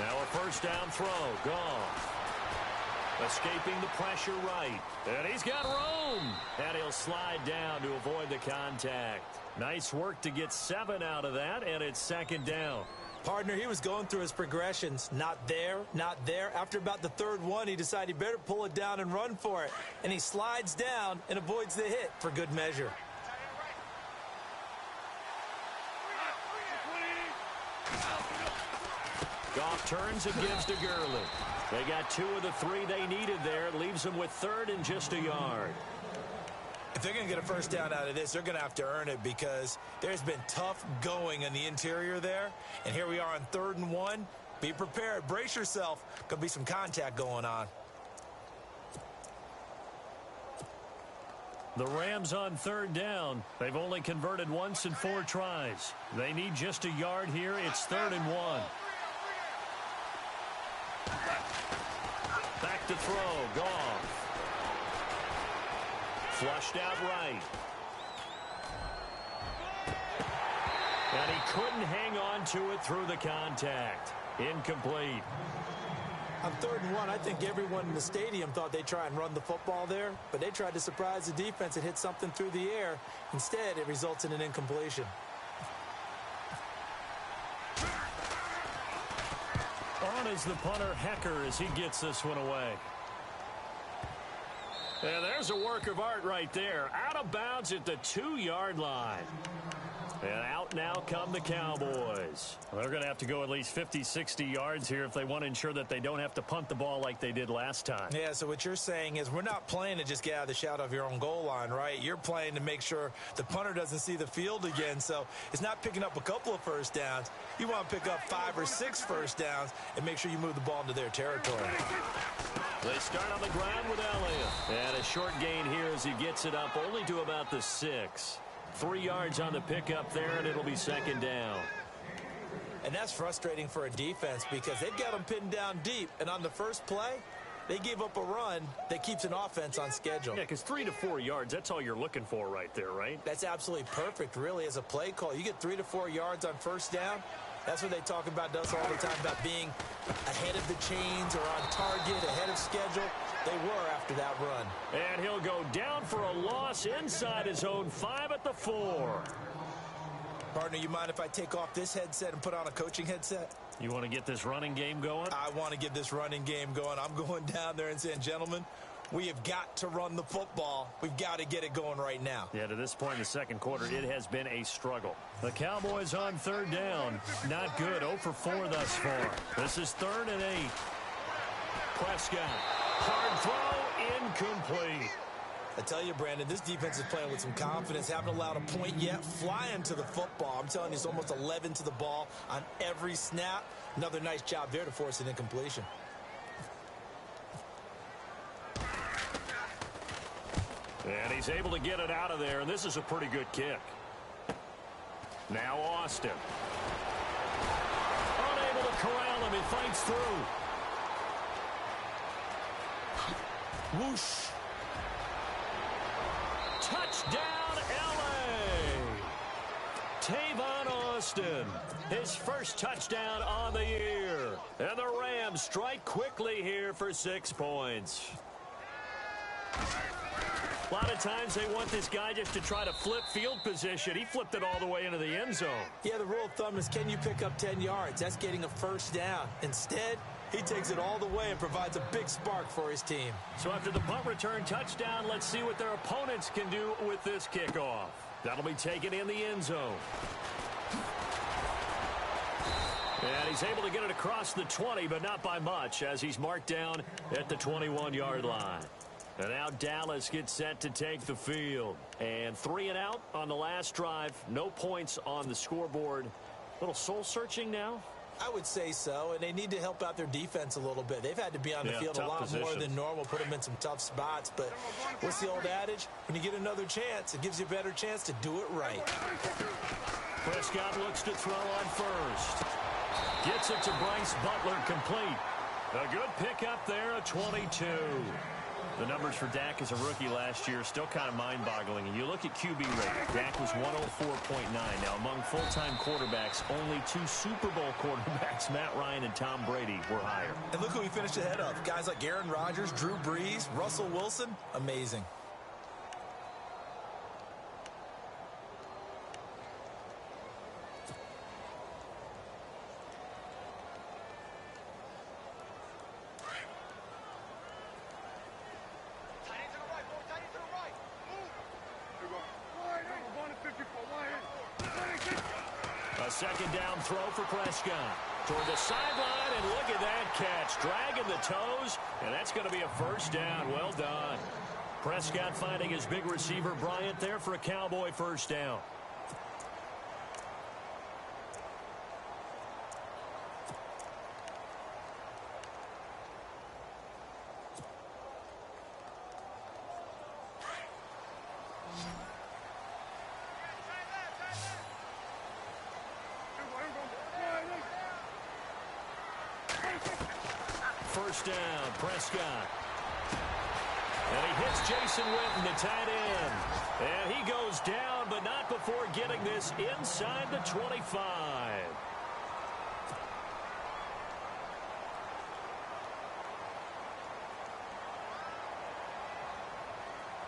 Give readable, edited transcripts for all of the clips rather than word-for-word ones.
Now a first down throw. Goff. Escaping the pressure right. And he's got room. And he'll slide down to avoid the contact. Nice work to get 7 out of that, and it's second down. Partner, he was going through his progressions. Not there, not there. After about the third one, he decided he better pull it down and run for it. And he slides down and avoids the hit for good measure. Goff turns and gives to Gurley. They got 2 of the 3 they needed there. Leaves them with 3rd and just a yard. If they're going to get a first down out of this, they're going to have to earn it because there's been tough going in the interior there. And here we are on 3rd and 1. Be prepared. Brace yourself. Could be some contact going on. The Rams on 3rd down. They've only converted once in 4 tries. They need just a yard here. It's 3rd and 1. Back to throw. Goff. Flushed out right. And he couldn't hang on to it through the contact. Incomplete. On 3rd and 1, I think everyone in the stadium thought they'd try and run the football there, but they tried to surprise the defense and hit something through the air. Instead, it results in an incompletion. On is the punter, Hecker, as he gets this one away. And there's a work of art right there. Out of bounds at the 2-yard line. And out now come the Cowboys. Well, they're going to have to go at least 50, 60 yards here if they want to ensure that they don't have to punt the ball like they did last time. Yeah, so what you're saying is we're not playing to just get out of the shadow of your own goal line, right? You're playing to make sure the punter doesn't see the field again. So it's not picking up a couple of first downs. You want to pick up 5 or 6 first downs and make sure you move the ball into their territory. They start on the ground with Elliott. And a short gain here as he gets it up only to about the 6. 3 yards on the pickup there, and it'll be second down. And that's frustrating for a defense because they've got them pinned down deep. And on the first play, they gave up a run that keeps an offense on schedule. Yeah, because 3 to 4 yards, that's all you're looking for right there, right? That's absolutely perfect, really, as a play call. You get 3 to 4 yards on first down. That's what they talk about us all the time, about being ahead of the chains or on target, ahead of schedule. They were after that run. And he'll go down for a loss inside his own 5 at the 4. Partner, you mind if I take off this headset and put on a coaching headset? You want to get this running game going? I want to get this running game going. I'm going down there and saying, gentlemen, we have got to run the football. We've got to get it going right now. Yeah, to this point in the second quarter, it has been a struggle. The Cowboys on 3rd down. Not good. 0 for 4 thus far. This is 3rd and 8. Prescott. Hard throw. Incomplete. I tell you, Brandon, this defense is playing with some confidence. Haven't allowed a point yet. Flying to the football. I'm telling you, it's almost 11 to the ball on every snap. Another nice job there to force an incompletion. And he's able to get it out of there, and this is a pretty good kick. Now Austin. Unable to corral him. He fights through. Whoosh. Touchdown, L.A. Tavon Austin, his first touchdown on the year. And the Rams strike quickly here for 6 points. A lot of times they want this guy just to try to flip field position. He flipped it all the way into the end zone. Yeah, the rule of thumb is, can you pick up 10 yards? That's getting a first down. Instead, he takes it all the way and provides a big spark for his team. So after the punt return touchdown, let's see what their opponents can do with this kickoff. That'll be taken in the end zone. And he's able to get it across the 20, but not by much, as he's marked down at the 21-yard line. And now Dallas gets set to take the field. And 3 and out on the last drive. No points on the scoreboard. A little soul-searching now? I would say so, and they need to help out their defense a little bit. They've had to be on the field a lot more than normal, put them in some tough spots. But what's the old adage? When you get another chance, it gives you a better chance to do it right. Prescott looks to throw on first. Gets it to Bryce Butler, complete. A good pickup there, a 22. The numbers for Dak as a rookie last year still kind of mind-boggling. And you look at QB rate, Dak was 104.9. Now, among full-time quarterbacks, only 2 Super Bowl quarterbacks, Matt Ryan and Tom Brady, were higher. And look who he finished ahead of. Guys like Aaron Rodgers, Drew Brees, Russell Wilson. Amazing. A second down throw for Prescott. Toward the sideline, and look at that catch. Dragging the toes, and that's going to be a first down. Well done. Prescott finding his big receiver, Bryant, there for a Cowboy first down. First down, Prescott. And he hits Jason Witten, the tight end. And he goes down, but not before getting this inside the 25.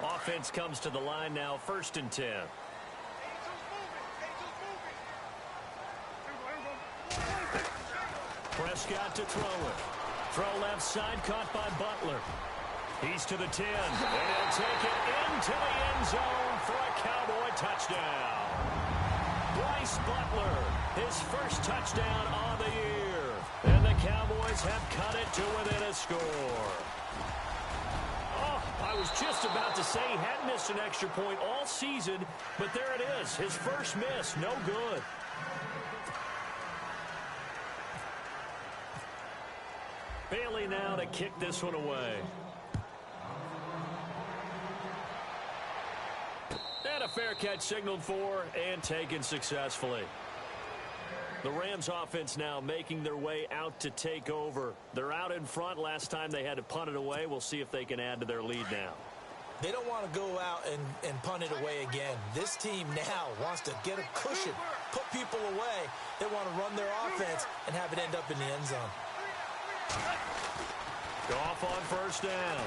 Offense comes to the line now, 1st and 10. Prescott to throw it. Throw left side, caught by Butler. He's to the 10, and he'll take it into the end zone for a Cowboy touchdown. Bryce Butler, his first touchdown on the year. And the Cowboys have cut it to within a score. Oh, I was just about to say he hadn't missed an extra point all season, but there it is, his first miss, no good. Bailey now to kick this one away. And a fair catch signaled for and taken successfully. The Rams offense now making their way out to take over. They're out in front. Last time they had to punt it away. We'll see if they can add to their lead now. They don't want to go out and punt it away again. This team now wants to get a cushion, put people away. They want to run their offense and have it end up in the end zone. Goff on first down.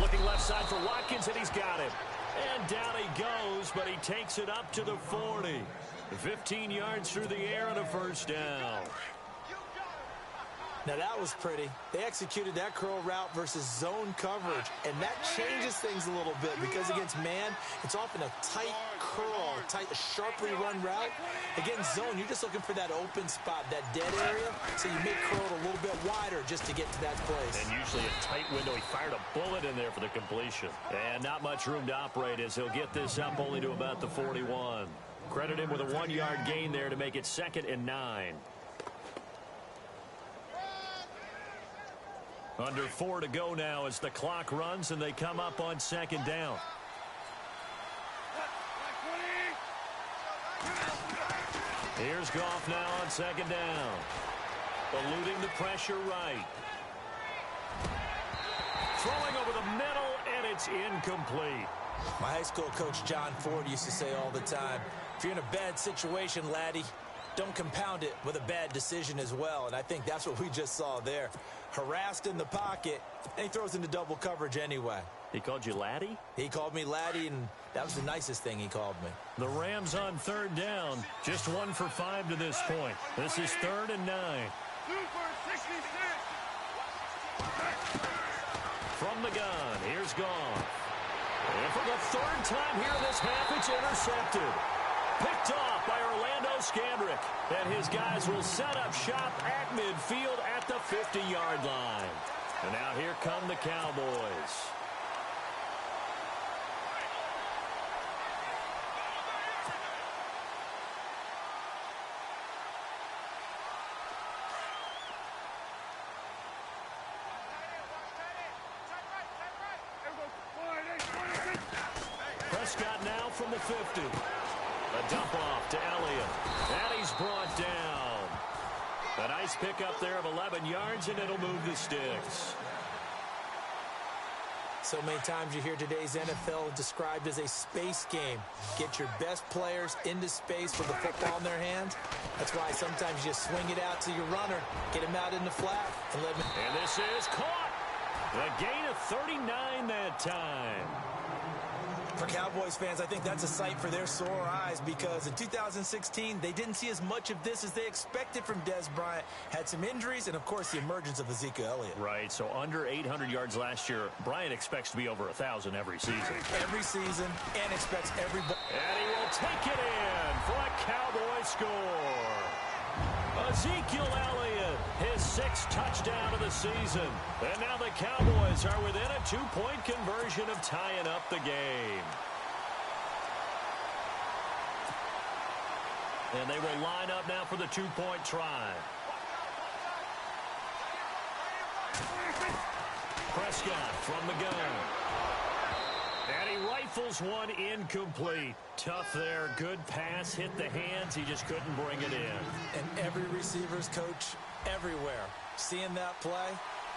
Looking left side for Watkins, and he's got him. And down he goes, but he takes it up to the 40. 15 yards through the air and a first down. Now that was pretty. They executed that curl route versus zone coverage, and that changes things a little bit because against man, it's often a tight curl, tight, sharply run route. Against zone, you're just looking for that open spot, that dead area, so you make curl it a little bit wider just to get to that place. And usually a tight window. He fired a bullet in there for the completion. And not much room to operate as he'll get this up only to about the 41. Credit him with a 1-yard gain there to make it 2nd and 9. Under 4 to go now as the clock runs and they come up on 2nd down. Here's Goff now on 2nd down. Eluding the pressure right. Throwing over the middle, and it's incomplete. My high school coach John Ford used to say all the time, if you're in a bad situation, laddie, don't compound it with a bad decision as well. And I think that's what we just saw there. Harassed in the pocket, and he throws into double coverage anyway. He called you laddie? He called me laddie, and that was the nicest thing he called me. The Rams on 3rd down. Just 1 for 5 to this point. This is 3rd and 9. From the gun, here's Goff. And for the 3rd time here in this half, it's intercepted. Picked off by Orlando Scandrick. And his guys will set up shop at midfield at the 50-yard line. And now here come the Cowboys. Prescott now from the 50. A dump off to Elliott. And he's brought down. A nice pickup there of 11 yards, and it'll move the sticks. So many times you hear today's NFL described as a space game. Get your best players into space with the football in their hands. That's why sometimes you just swing it out to your runner, get him out in the flat, and let him... And this is caught. A gain of 39 that time. For Cowboys fans, I think that's a sight for their sore eyes because in 2016, they didn't see as much of this as they expected from Dez Bryant. Had some injuries and, of course, the emergence of Ezekiel Elliott. Right, so under 800 yards last year, Bryant expects to be over 1,000 every season. Every season and expects every... And he will take it in for a Cowboy score. Ezekiel Elliott, his 6th touchdown of the season. And now the Cowboys are within a 2-point conversion of tying up the game. And they will line up now for the 2-point try. Prescott from the gun. And he rifles one incomplete. Tough there. Good pass. Hit the hands. He just couldn't bring it in. And every receiver's coach everywhere. Seeing that play,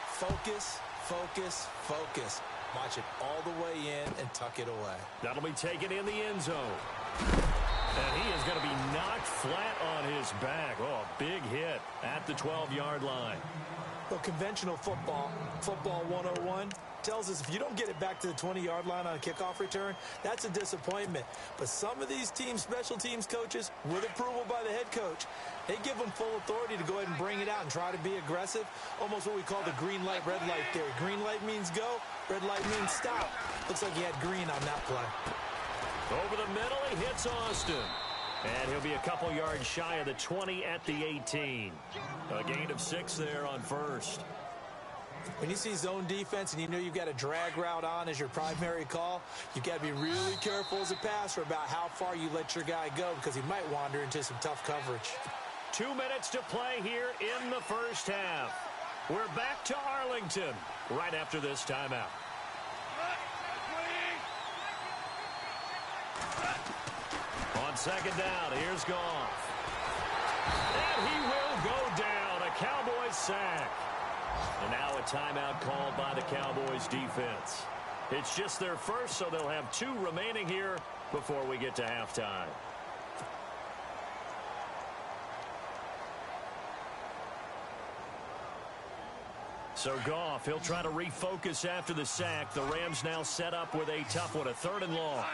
focus, focus, focus. Watch it all the way in and tuck it away. That'll be taken in the end zone. And he is going to be knocked flat on his back. Oh, a big hit at the 12-yard line. Well, conventional football 101, tells us if you don't get it back to the 20-yard line on a kickoff return, that's a disappointment. But some of these teams, special teams coaches, with approval by the head coach, they give them full authority to go ahead and bring it out and try to be aggressive. Almost what we call the green light, red light theory. Green light means go, red light means stop. Looks like he had green on that play. Over the middle, he hits Austin. And he'll be a couple yards shy of the 20 at the 18. A gain of 6 there on first. When you see zone defense and you know you've got a drag route on as your primary call, you've got to be really careful as a passer about how far you let your guy go because he might wander into some tough coverage. 2 minutes to play here in the first half. We're back to Arlington right after this timeout. On second down, here's Goff. And he will go down. A Cowboys sack. And now a timeout called by the Cowboys defense. It's just their first, so they'll have 2 remaining here before we get to halftime. So Goff, he'll try to refocus after the sack. The Rams now set up with a tough one, a 3rd and long.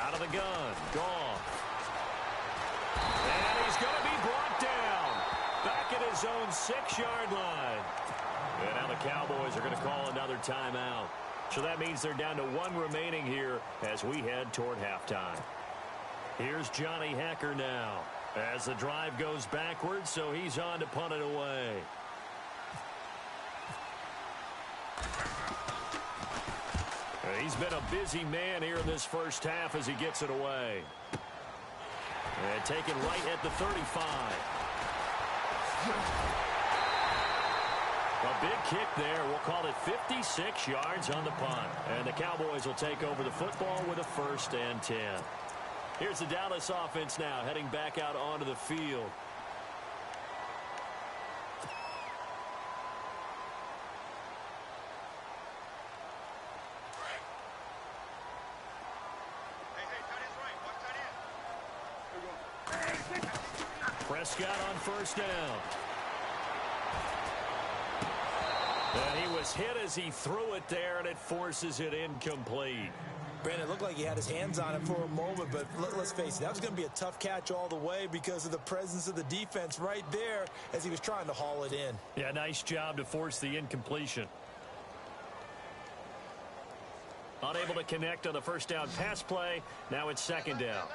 Out of the gun, Goff. And he's going to be brought down. Back at his own 6-yard line. And now the Cowboys are going to call another timeout. So that means they're down to 1 remaining here as we head toward halftime. Here's Johnny Hecker now as the drive goes backwards, so he's on to punt it away. He's been a busy man here in this first half as he gets it away. And taken right at the 35. A big kick there. We'll call it 56 yards on the punt. And the Cowboys will take over the football with a 1st and 10. Here's the Dallas offense now heading back out onto the field. Prescott on 1st down. And he was hit as he threw it there, and it forces it incomplete. Brandon, it looked like he had his hands on it for a moment, but let's face it, that was going to be a tough catch all the way because of the presence of the defense right there as he was trying to haul it in. Yeah, nice job to force the incompletion. Unable to connect on the 1st down pass play. Now it's 2nd down.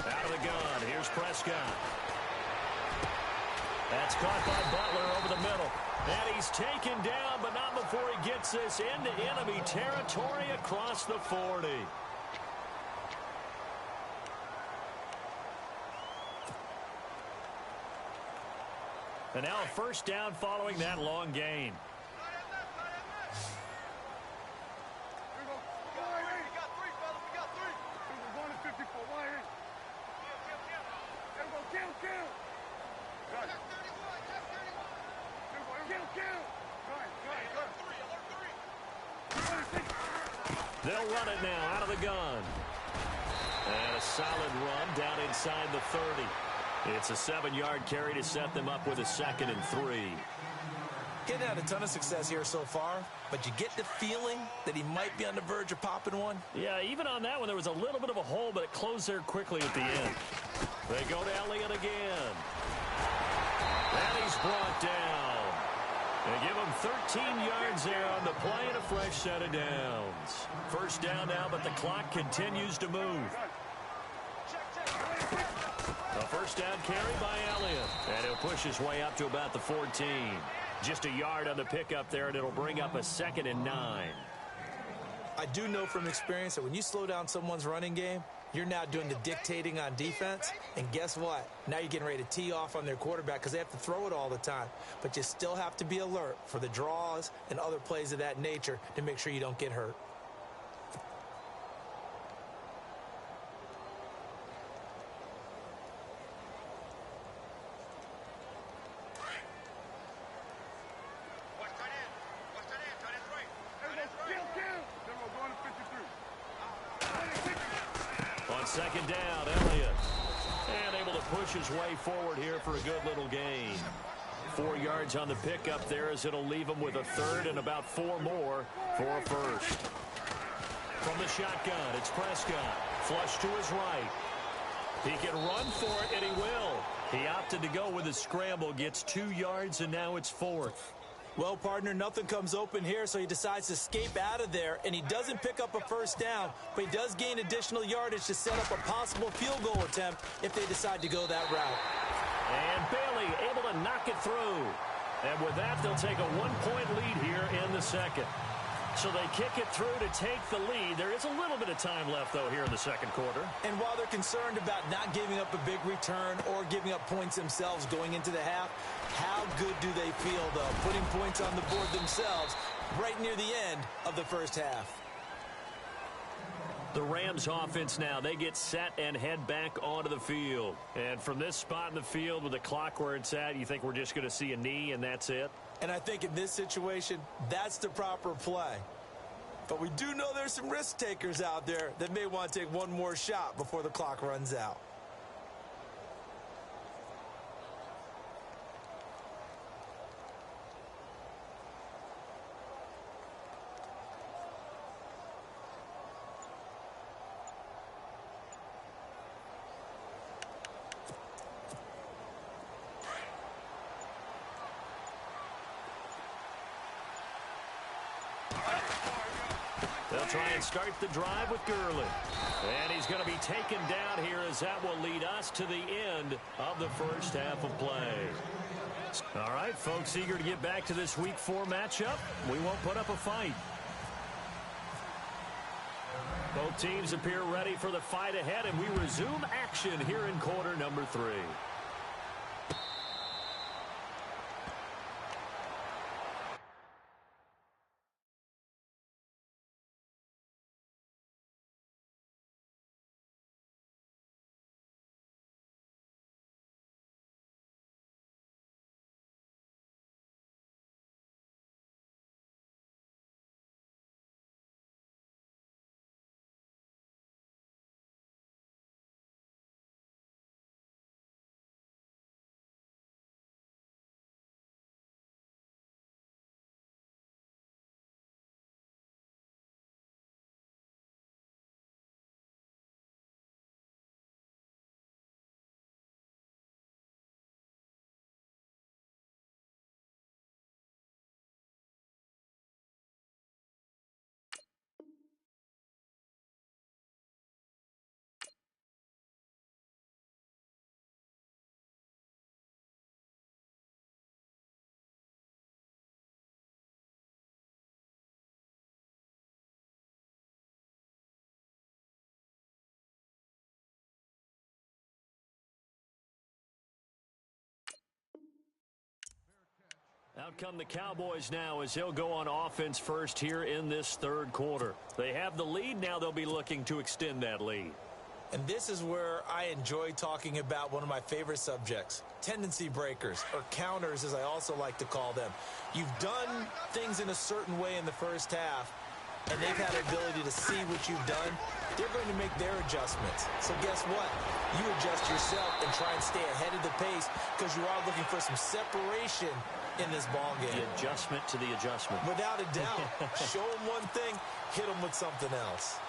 Out of the gun. Here's Prescott. That's caught by Butler over the middle. And he's taken down, but not before he gets this into enemy territory across the 40. And now a 1st down following that long gain. They'll run it now out of the gun. And a solid run down inside the 30. It's a 7-yard carry to set them up with a 2nd and 3. Getting had a ton of success here so far, but you get the feeling that he might be on the verge of popping one. Yeah, even on that one, there was a little bit of a hole, but it closed there quickly at the end. They go to Elliott again. And he's brought down. They give him 13 yards there on the play and a fresh set of downs. First down now, but the clock continues to move. A first down carry by Elliott. And he'll push his way up to about the 14. Just a yard on the pickup there, and it'll bring up a 2nd and 9. I do know from experience that when you slow down someone's running game, you're now doing the dictating on defense. And guess what? Now you're getting ready to tee off on their quarterback because they have to throw it all the time. But you still have to be alert for the draws and other plays of that nature to make sure you don't get hurt. Second down, Elliott. And able to push his way forward here for a good little gain. 4 yards on the pickup there as it'll leave him with a 3rd and about 4 more for a first. From the shotgun, it's Prescott. Flush to his right. He can run for it, and he will. He opted to go with a scramble, gets 2 yards, and now it's 4th. Well, partner, nothing comes open here, so he decides to escape out of there, and he doesn't pick up a first down, but he does gain additional yardage to set up a possible field goal attempt if they decide to go that route. And Bailey able to knock it through. And with that, they'll take a 1-point lead here in the second. So they kick it through to take the lead. There is a little bit of time left, though, here in the second quarter. And while they're concerned about not giving up a big return or giving up points themselves going into the half, how good do they feel, though, putting points on the board themselves right near the end of the first half? The Rams offense now, they get set and head back onto the field. And from this spot in the field with the clock where it's at, you think we're just going to see a knee and that's it? And I think in this situation, that's the proper play. But we do know there's some risk takers out there that may want to take one more shot before the clock runs out. They'll try and start the drive with Gurley. And he's going to be taken down here as that will lead us to the end of the first half of play. All right, folks, eager to get back to this Week 4 matchup. We won't put up a fight. Both teams appear ready for the fight ahead, and we resume action here in quarter number 3. Out come the Cowboys now as they'll go on offense first here in this third quarter. They have the lead. Now they'll be looking to extend that lead. And this is where I enjoy talking about one of my favorite subjects, tendency breakers, or counters as I also like to call them. You've done things in a certain way in the first half, and they've had the ability to see what you've done. They're going to make their adjustments. So guess what? You adjust yourself and try and stay ahead of the pace because you are looking for some separation in this ball game. The adjustment to the adjustment. Without a doubt. Show them one thing, hit them with something else.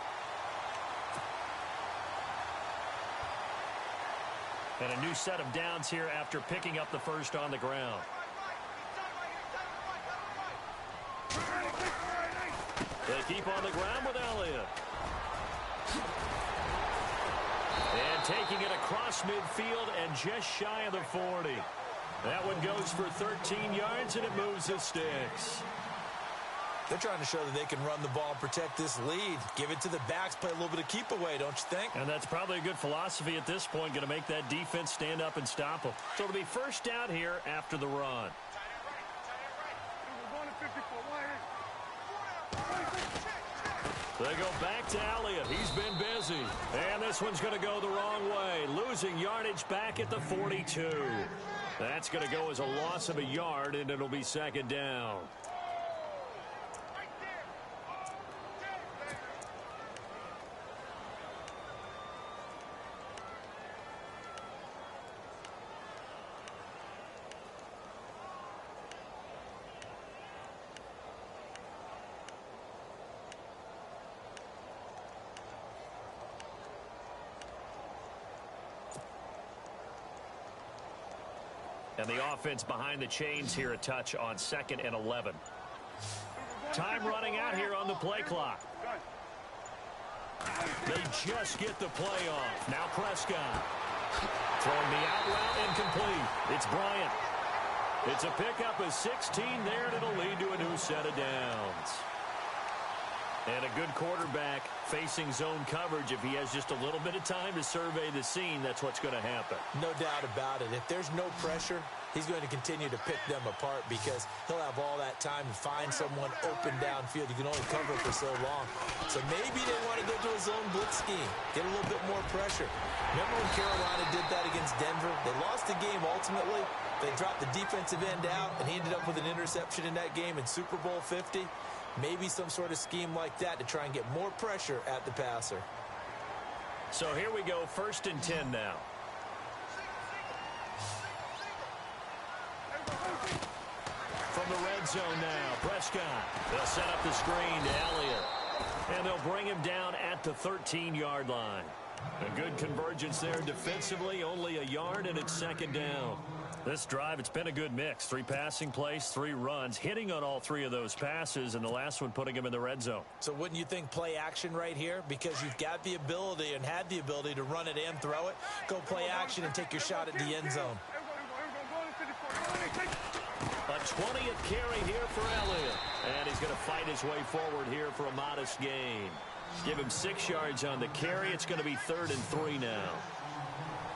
And a new set of downs here after picking up the first on the ground. They keep on the ground with Elliott. And taking it across midfield and just shy of the 40. That one goes for 13 yards, and it moves the sticks. They're trying to show that they can run the ball and protect this lead. Give it to the backs, play a little bit of keep away, don't you think? And that's probably a good philosophy at this point, going to make that defense stand up and stop them. So it'll be first down here after the run. They go back to Elliott. He's been busy. And this one's going to go the wrong way. Losing yardage back at the 42. That's going to go as a loss of a yard, and it'll be second down. And the offense behind the chains here, a touch on 2nd and 11. Time running out here on the play clock. They just get the play off. Now Prescott. Throwing the out route incomplete. It's Bryant. It's a pickup of 16 there, and it'll lead to a new set of downs. And a good quarterback facing zone coverage. If he has just a little bit of time to survey the scene, that's what's going to happen. No doubt about it. If there's no pressure, he's going to continue to pick them apart because he'll have all that time to find someone open downfield. You can only cover for so long. So maybe they want to go to a zone blitz scheme, get a little bit more pressure. Remember when Carolina did that against Denver? They lost the game ultimately. They dropped the defensive end out, and he ended up with an interception in that game in Super Bowl 50. Maybe some sort of scheme like that to try and get more pressure at the passer. So here we go, 1st and 10 now. From the red zone now, Prescott. They'll set up the screen to Elliott. And they'll bring him down at the 13-yard line. A good convergence there defensively, only a yard, and it's second down. This drive, it's been a good mix. 3 passing plays, 3 runs, hitting on all 3 of those passes, and the last one putting him in the red zone. So wouldn't you think play action right here? Because you've got the ability and had the ability to run it and throw it. Go play action and take your shot at the end zone. A 20th carry here for Elliott. And he's going to fight his way forward here for a modest gain. Give him 6 yards on the carry. It's going to be 3rd and 3 now.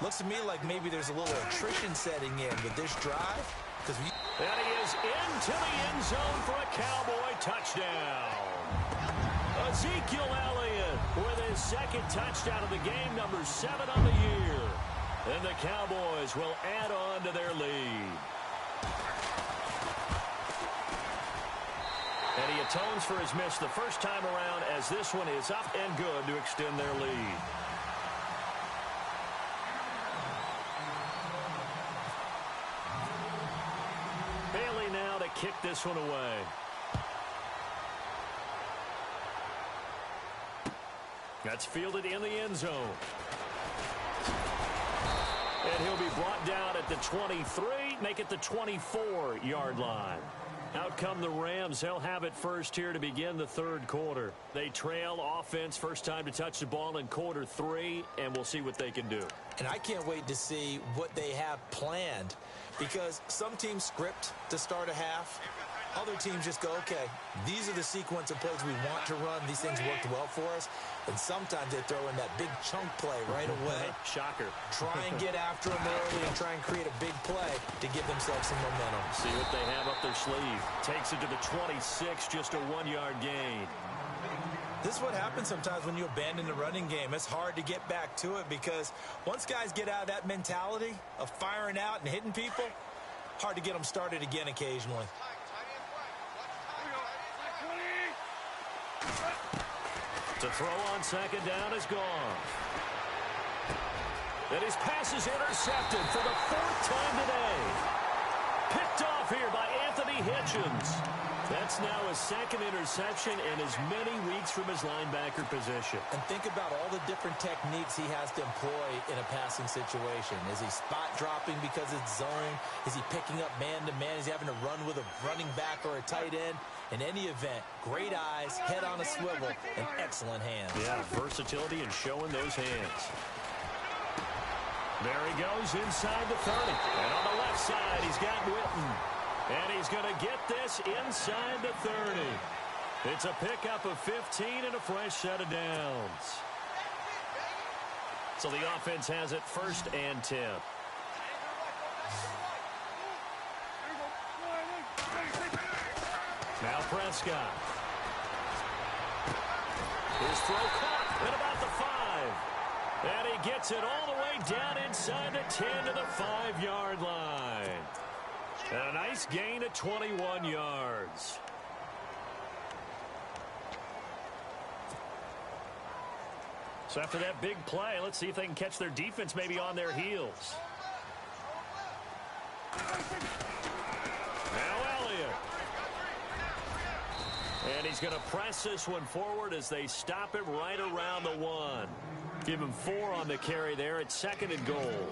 Looks to me like maybe there's a little attrition setting in with this drive. And he is into the end zone for a Cowboy touchdown. Ezekiel Elliott with his 2nd touchdown of the game, number 7 on the year. And the Cowboys will add on to their lead. And he atones for his miss the first time around as this one is up and good to extend their lead. Bailey now to kick this one away. That's fielded in the end zone. And he'll be brought down at the 23, make it the 24-yard line. Out come the Rams. They'll have it first here to begin the 3rd quarter. They trail offense, first time to touch the ball in quarter 3, and we'll see what they can do. And I can't wait to see what they have planned because some teams script to start a half. Other teams just go, okay, these are the sequence of plays we want to run. These things worked well for us. And sometimes they throw in that big chunk play right away. Shocker. Try and get after them early and try and create a big play to give themselves some momentum. See what they have up their sleeve. Takes it to the 26, just a 1-yard gain. This is what happens sometimes when you abandon the running game. It's hard to get back to it because once guys get out of that mentality of firing out and hitting people, hard to get them started again occasionally. To throw on second down is gone. And his pass is intercepted for the 4th time today. Picked off here by Anthony Hitchens. That's now his 2nd interception in as many weeks from his linebacker position. And think about all the different techniques he has to employ in a passing situation. Is he spot dropping because it's zone? Is he picking up man-to-man? Is he having to run with a running back or a tight end? In any event, great eyes, head on a swivel, and excellent hands. Yeah, versatility and showing those hands. There he goes inside the 30. And on the left side, he's got Witten. And he's going to get this inside the 30. It's a pickup of 15 and a fresh set of downs. So the offense has it 1st and 10. Now Prescott. His throw caught at about the 5. And he gets it all the way down inside the 10 to the 5-yard line. And a nice gain of 21 yards. So after that big play, let's see if they can catch their defense maybe on their heels. Now Elliott. And he's going to press this one forward as they stop him right around the 1. Give him 4 on the carry there at 2nd and goal.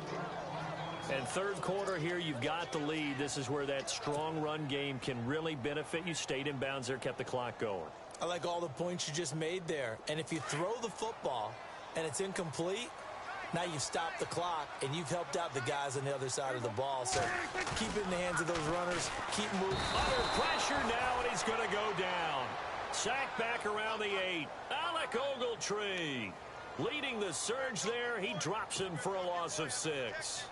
And 3rd quarter here, you've got the lead. This is where that strong run game can really benefit you. Stayed in bounds there, kept the clock going. I like all the points you just made there. And if you throw the football and it's incomplete, now you've stopped the clock and you've helped out the guys on the other side of the ball. So keep it in the hands of those runners. Keep moving. Under pressure now, and he's going to go down. Sacked back around the 8. Alec Ogletree leading the surge there. He drops him for a loss of 6.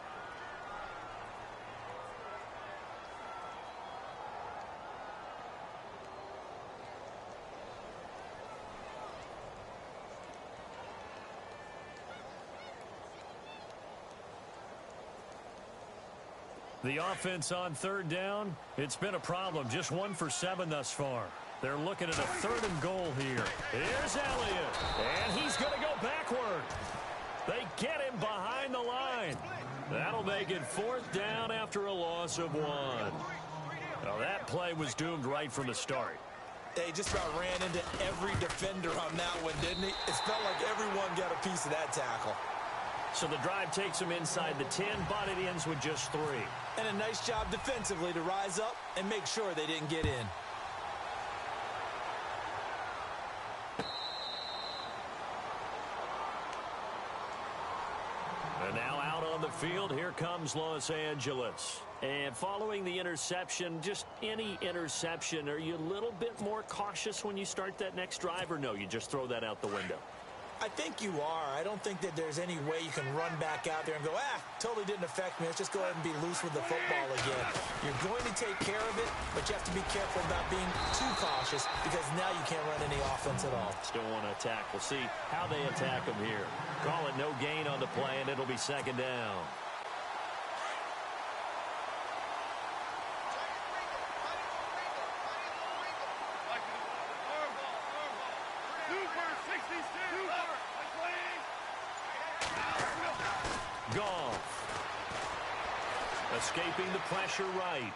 The offense on 3rd down, it's been a problem. Just 1 for 7 thus far. They're looking at a 3rd and goal here. Here's Elliott, and he's going to go backward. They get him behind the line. That'll make it 4th down after a loss of 1. Now that play was doomed right from the start. They just about ran into every defender on that one, didn't he? It felt like everyone got a piece of that tackle. So the drive takes him inside the 10, but it ends with just 3. And a nice job defensively to rise up and make sure they didn't get in. And now out on the field, here comes Los Angeles. And following the interception, just any interception, are you a little bit more cautious when you start that next drive, or no, you just throw that out the window? I think you are. I don't think that there's any way you can run back out there and go, totally didn't affect me. Let's just go ahead and be loose with the football again. You're going to take care of it, but you have to be careful about being too cautious because now you can't run any offense at all. Still want to attack. We'll see how they attack them here. Call it no gain on the play, and it'll be 2nd down. Escaping the pressure right.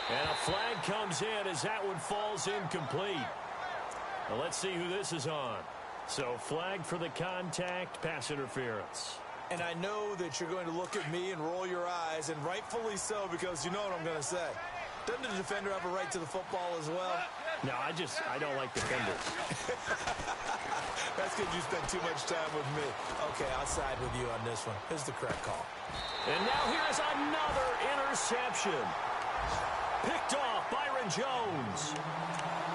And a flag comes in as that one falls incomplete. Now let's see who this is on. So flag for the contact, pass interference. And I know that you're going to look at me and roll your eyes, and rightfully so, because you know what I'm going to say. Doesn't the defender have a right to the football as well? No, I don't like defenders. That's because you spent too much time with me. Okay, I'll side with you on this one. Here's the correct call. And now here's another interception. Picked off Byron Jones.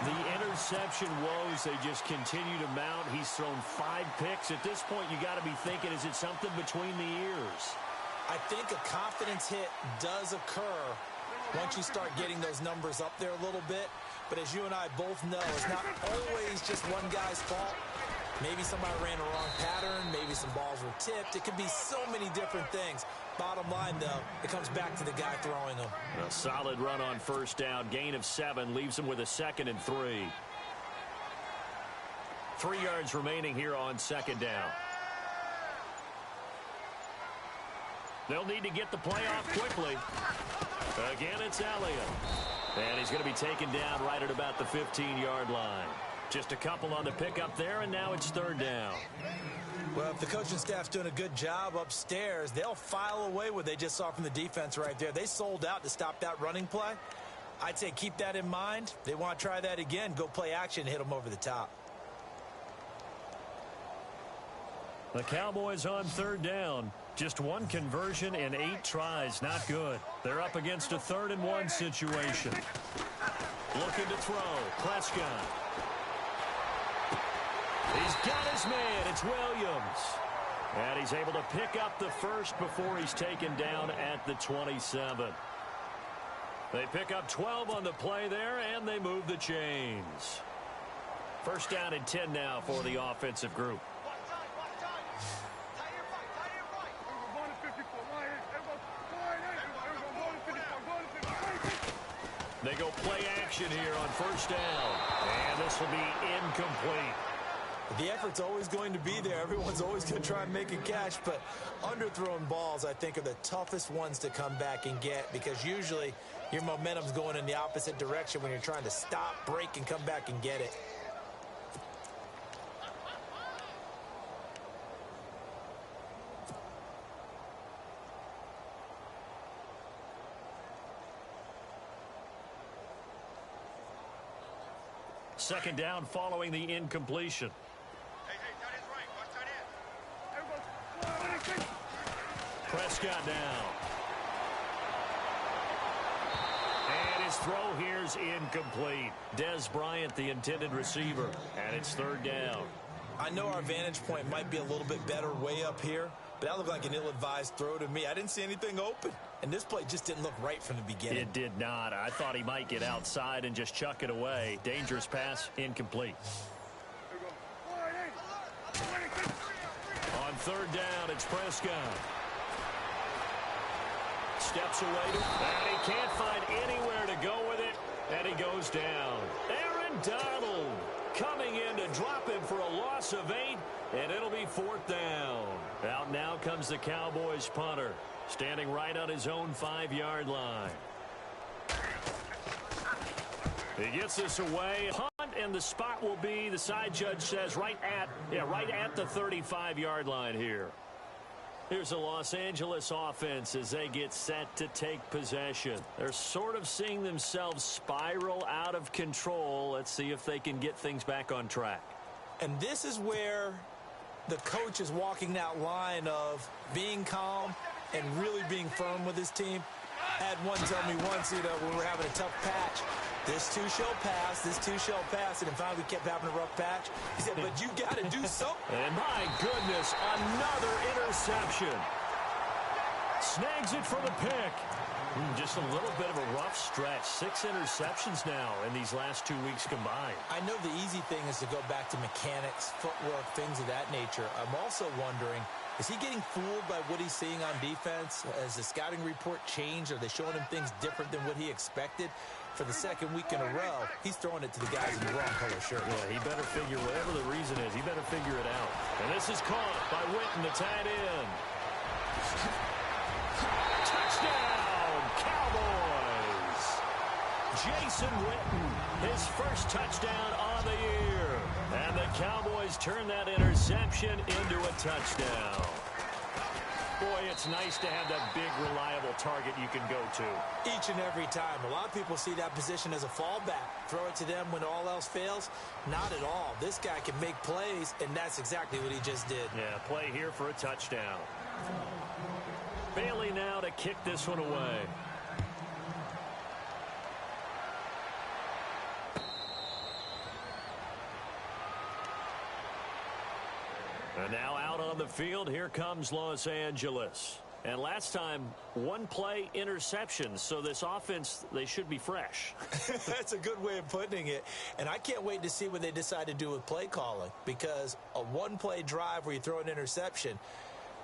The interception woes, they just continue to mount. He's thrown 5 picks. At this point, you got to be thinking, is it something between the ears? I think a confidence hit does occur once you start getting those numbers up there a little bit. But as you and I both know, it's not always just one guy's fault. Maybe somebody ran a wrong pattern. Maybe some balls were tipped. It could be so many different things. Bottom line, though, it comes back to the guy throwing them. A solid run on first down. Gain of 7 leaves him with a 2nd and 3. 3 yards remaining here on 2nd down. They'll need to get the play off quickly. Again, it's Elliott. And he's going to be taken down right at about the 15-yard line. Just a couple on the pickup there, and now it's 3rd down. Well, if the coaching staff's doing a good job upstairs, they'll file away what they just saw from the defense right there. They sold out to stop that running play. I'd say keep that in mind. They want to try that again. Go play action and hit them over the top. The Cowboys on 3rd down. Just 1 conversion in 8 tries. Not good. They're up against a 3rd and 1 situation. Looking to throw. Prescott. He's got his man. It's Williams. And he's able to pick up the first before he's taken down at the 27. They pick up 12 on the play there, and they move the chains. 1st down and 10 now for the offensive group. They go play action here on 1st down. And this will be incomplete. The effort's always going to be there. Everyone's always going to try and make a catch, but underthrown balls, I think, are the toughest ones to come back and get because usually your momentum's going in the opposite direction when you're trying to stop, break, and come back and get it. Second down following the incompletion. Prescott down. And his throw here's incomplete. Dez Bryant, the intended receiver, and it's 3rd down. I know our vantage point might be a little bit better way up here, but that looked like an ill-advised throw to me. I didn't see anything open, and this play just didn't look right from the beginning. It did not. I thought he might get outside and just chuck it away. Dangerous pass, incomplete. On 3rd down, it's Prescott. Steps away, and he can't find anywhere to go with it, and he goes down. Aaron Donald coming in to drop him for a loss of 8, and it'll be 4th down. Out now comes the Cowboys punter, standing right on his own 5-yard line. He gets this away. Hunt, and the spot will be, the side judge says, right at the 35-yard line here. Here's the Los Angeles offense as they get set to take possession. They're sort of seeing themselves spiral out of control. Let's see if they can get things back on track. And this is where the coach is walking that line of being calm and really being firm with his team. I had one tell me once, when we're having a tough patch, this too shall pass, this too shall pass, and finally we kept having a rough patch. He said, but you got to do something. And my goodness, another interception. Snags it for the pick. Just a little bit of a rough stretch. 6 interceptions now in these last 2 weeks combined. I know the easy thing is to go back to mechanics, footwork, things of that nature. I'm also wondering, is he getting fooled by what he's seeing on defense? Has the scouting report changed? Are they showing him things different than what he expected? For the 2nd week in a row, he's throwing it to the guys in the wrong color shirt. Yeah, he better figure, whatever the reason is, he better figure it out. And this is caught by Witten, the tight end. Touchdown, Cowboys! Jason Witten, his first touchdown on the year. And the Cowboys turn that interception into a touchdown. Boy, it's nice to have that big, reliable target you can go to. Each and every time. A lot of people see that position as a fallback. Throw it to them when all else fails. Not at all. This guy can make plays, and that's exactly what he just did. Yeah, play here for a touchdown. Bailey now to kick this one away. And now out on the field, here comes Los Angeles. And last time, one play interception. So this offense, they should be fresh. That's a good way of putting it. And I can't wait to see what they decide to do with play calling, because a one-play drive where you throw an interception,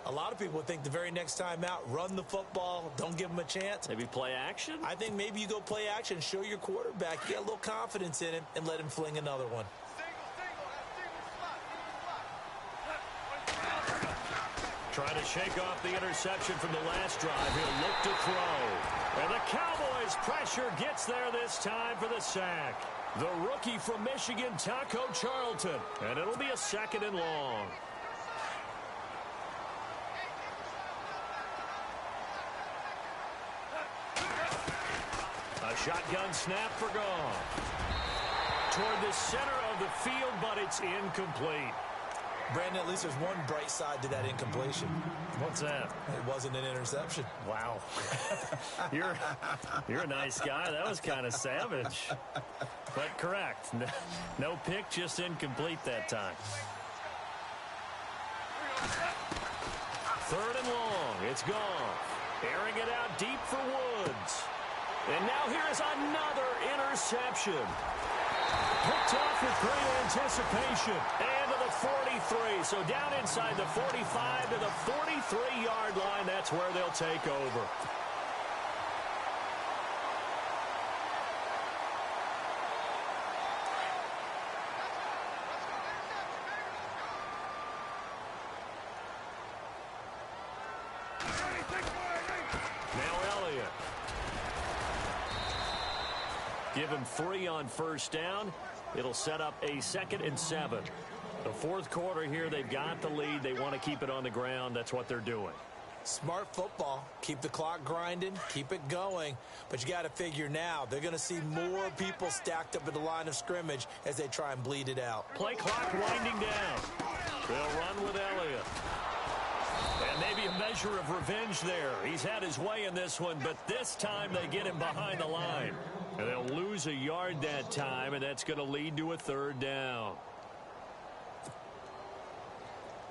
a lot of people think the very next time out, run the football, don't give them a chance. Maybe play action? I think maybe you go play action, show your quarterback, you get a little confidence in him, and let him fling another one. Trying to shake off the interception from the last drive. He'll look to throw. And the Cowboys' pressure gets there this time for the sack. The rookie from Michigan, Taco Charlton. And it'll be a 2nd and long. A shotgun snap for Goff. Toward the center of the field, but it's incomplete. Brandon, at least there's one bright side to that incompletion. What's that? It wasn't an interception. Wow. You're a nice guy. That was kind of savage. But correct. No pick, just incomplete that time. 3rd and long. It's Goff. Airing it out deep for Woods. And now here is another interception. Picked off with great anticipation. And to the 43. So down inside the 45 to the 43-yard line. That's where they'll take over. Now Elliott. Give him 3 on 1st down. It'll set up a 2nd and 7. The 4th quarter here, they've got the lead. They want to keep it on the ground. That's what they're doing. Smart football. Keep the clock grinding. Keep it going. But you got to figure now, they're going to see more people stacked up at the line of scrimmage as they try and bleed it out. Play clock winding down. They'll run with Elliott. And maybe a measure of revenge there. He's had his way in this one, but this time they get him behind the line. And they'll lose a yard that time, and that's going to lead to a 3rd down.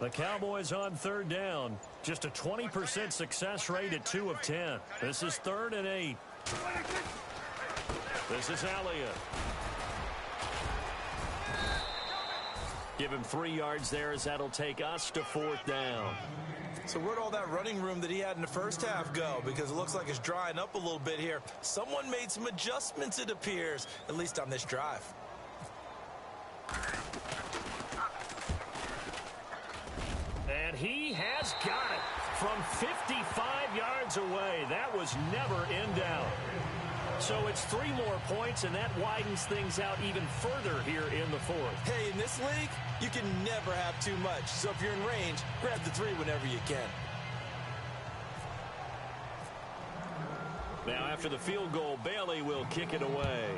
The Cowboys on 3rd down. Just a 20% success rate at 2 of 10. This is 3rd and 8. This is Elliott. Give him 3 yards there as that'll take us to 4th down. So where'd all that running room that he had in the first half go? Because it looks like it's drying up a little bit here. Someone made some adjustments, it appears, at least on this drive. And he has got it from 55 yards away. That was never in doubt. So it's 3 more points, and that widens things out even further here in the 4th. Hey, in this league, you can never have too much. So if you're in range, grab the 3 whenever you can. Now, after the field goal, Bailey will kick it away.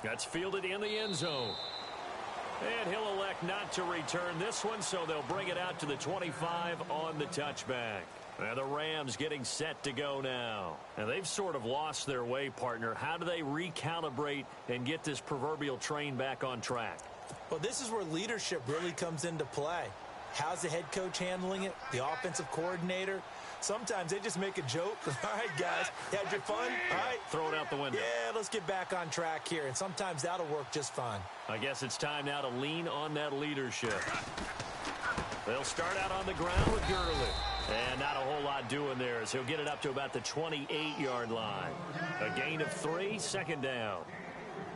That's fielded in the end zone. And he'll elect not to return this one, so they'll bring it out to the 25 on the touchback. And the Rams getting set to go now. And they've sort of lost their way, partner. How do they recalibrate and get this proverbial train back on track? Well, this is where leadership really comes into play. How's the head coach handling it? The offensive coordinator? Sometimes they just make a joke. All right, guys, you had your fun? All right. Throw it out the window. Yeah, let's get back on track here. And sometimes that'll work just fine. I guess it's time now to lean on that leadership. They'll start out on the ground with Gurley. And not a whole lot doing there as he'll get it up to about the 28-yard line. A gain of 3, 2nd down.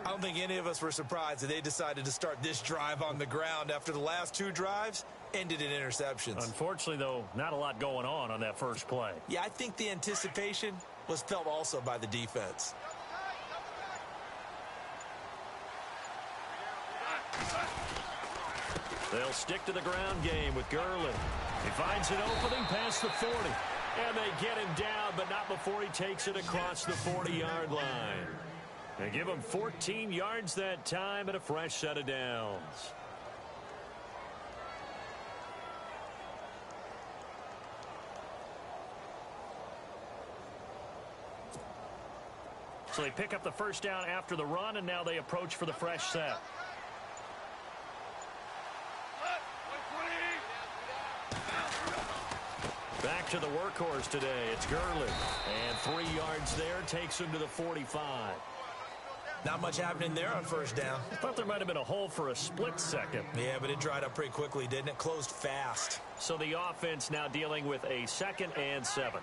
I don't think any of us were surprised that they decided to start this drive on the ground after the last 2 drives ended in interceptions. Unfortunately, though, not a lot going on that first play. Yeah, I think the anticipation was felt also by the defense. They'll stick to the ground game with Gurley. He finds an opening past the 40. And they get him down, but not before he takes it across the 40-yard line. They give him 14 yards that time and a fresh set of downs. So they pick up the first down after the run, and now they approach for the fresh set. to the workhorse today. It's Gurley. And 3 yards there takes him to the 45. Not much happening there on first down. I thought there might have been a hole for a split second. Yeah, but it dried up pretty quickly, didn't it? Closed fast. So the offense now dealing with a 2nd and 7.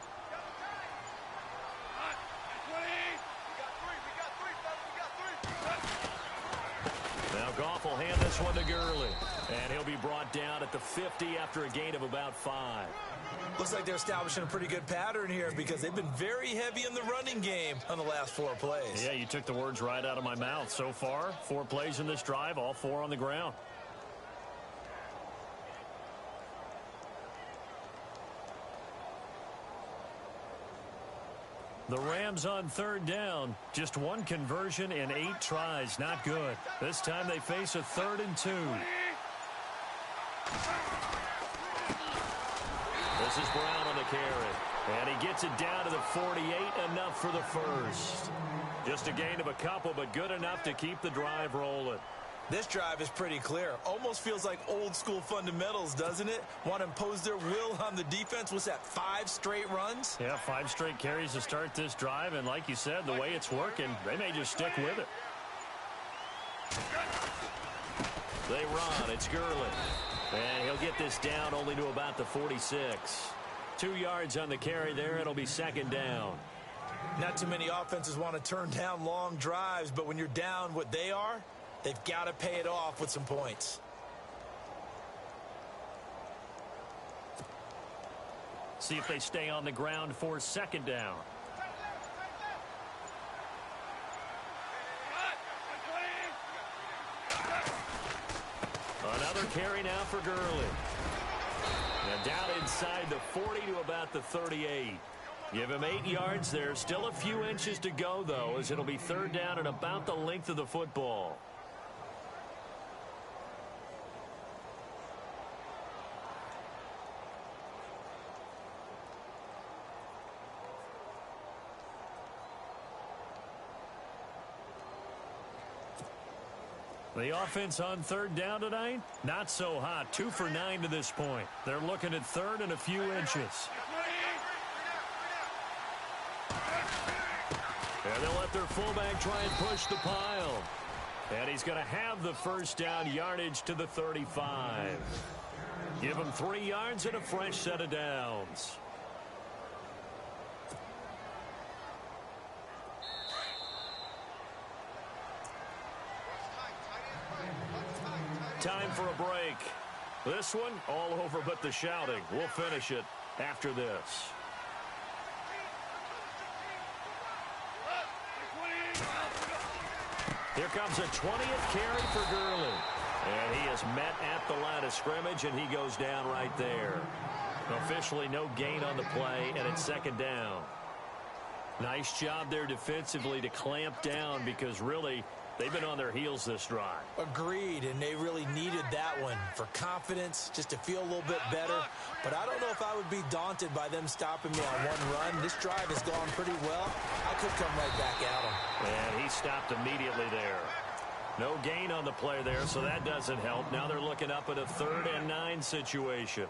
Now Goff will hand this one to Gurley. And he'll be brought down at the 50 after a gain of about 5. Looks like they're establishing a pretty good pattern here because they've been very heavy in the running game on the last 4 plays. Yeah, you took the words right out of my mouth. So far, 4 plays in this drive, all 4 on the ground. The Rams on 3rd down. Just 1 conversion in 8 tries. Not good. This time they face a 3rd and 2. This is Brown on the carry. And he gets it down to the 48. Enough for the first. Just a gain of a couple, but good enough to keep the drive rolling. This drive is pretty clear. Almost feels like old school fundamentals, doesn't it? Want to impose their will on the defense. What's that, 5 straight runs? Yeah, 5 straight carries to start this drive. And like you said, the way it's working, they may just stick with it. They run. It's Gurley. And he'll get this down only to about the 46. 2 yards on the carry there. It'll be 2nd down. Not too many offenses want to turn down long drives, but when you're down what they are, they've got to pay it off with some points. See if they stay on the ground for 2nd down. Another carry now for Gurley. And down inside the 40 to about the 38. Give him 8 yards there. Still a few inches to go, though, as it'll be 3rd down and about the length of the football. The offense on 3rd down tonight, not so hot. 2 for 9 to this point. They're looking at 3rd and a few inches. And they'll let their fullback try and push the pile. And he's going to have the 1st down yardage to the 35. Give him 3 yards and a fresh set of downs. Time for a break. This one all over but the shouting. We'll finish it after this. Here comes a 20th carry for Gurley. And he is met at the line of scrimmage, and he goes down right there. Officially no gain on the play, and it's 2nd down. Nice job there defensively to clamp down because really they've been on their heels this drive. Agreed, and they really needed that one for confidence, just to feel a little bit better. But I don't know if I would be daunted by them stopping me on 1 run. This drive has gone pretty well. I could come right back at them. And he stopped immediately there. No gain on the play there, so that doesn't help. Now they're looking up at a 3rd and 9 situation.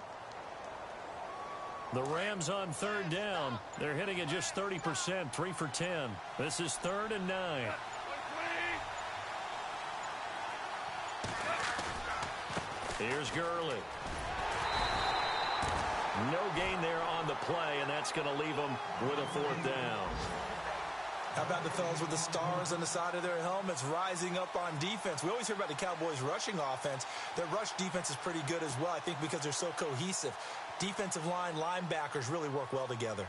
The Rams on 3rd down. They're hitting at just 30%, 3 for 10. This is 3rd and 9. Here's Gurley. No gain there on the play, and that's going to leave them with a 4th down. How about the fellas with the stars on the side of their helmets rising up on defense? We always hear about the Cowboys' rushing offense. Their rush defense is pretty good as well, I think, because they're so cohesive. Defensive line, linebackers really work well together.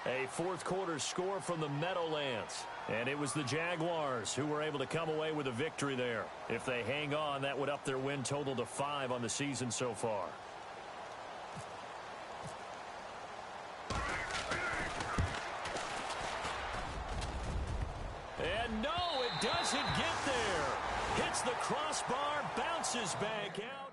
A 4th quarter score from the Meadowlands. And it was the Jaguars who were able to come away with a victory there. If they hang on, that would up their win total to 5 on the season so far. And no, it doesn't get there. Hits the crossbar, bounces back out.